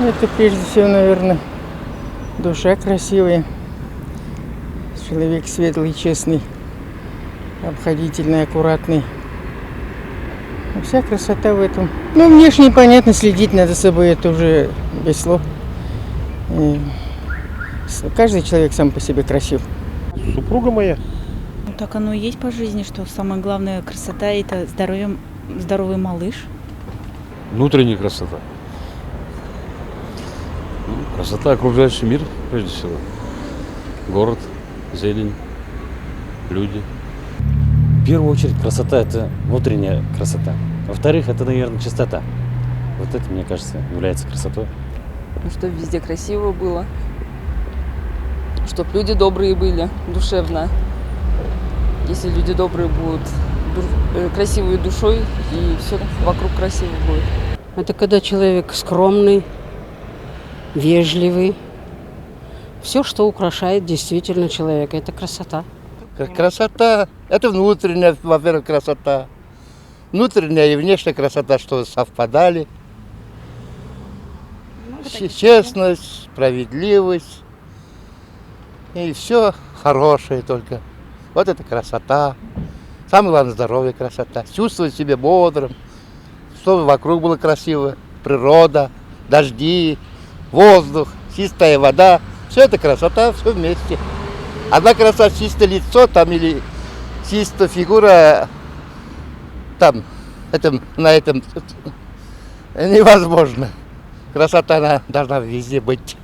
Это прежде всего, наверное, душа красивая, человек светлый, честный, обходительный, аккуратный. Вся красота в этом. Ну, внешне понятно, следить надо за собой, это уже без слов. И каждый человек сам по себе красив. Супруга моя. Ну, так оно и есть по жизни, что самая главная красота – это здоровый малыш. Внутренняя красота. Красота окружающий мир, прежде всего. Город, зелень, люди. В первую очередь красота – это внутренняя красота. Во-вторых, это, наверное, чистота. Вот это, мне кажется, является красотой. Ну, чтобы везде красиво было. Чтобы люди добрые были, душевно. Если люди добрые будут, красивой душой, и все вокруг красиво будет. Это когда человек скромный, вежливый. Все, что украшает действительно человека, это красота. Красота – это внутренняя, во-первых, красота. Внутренняя и внешняя красота, что совпадали. Честность, справедливость. И все хорошее только. Вот это красота. Самое главное – здоровье, красота. Чувствовать себя бодрым, чтобы вокруг было красиво. Природа, дожди, воздух, чистая вода. Все это красота, все вместе. Одна красота, чистое лицо там или чистая фигура там, на этом невозможно. Красота она должна везде быть.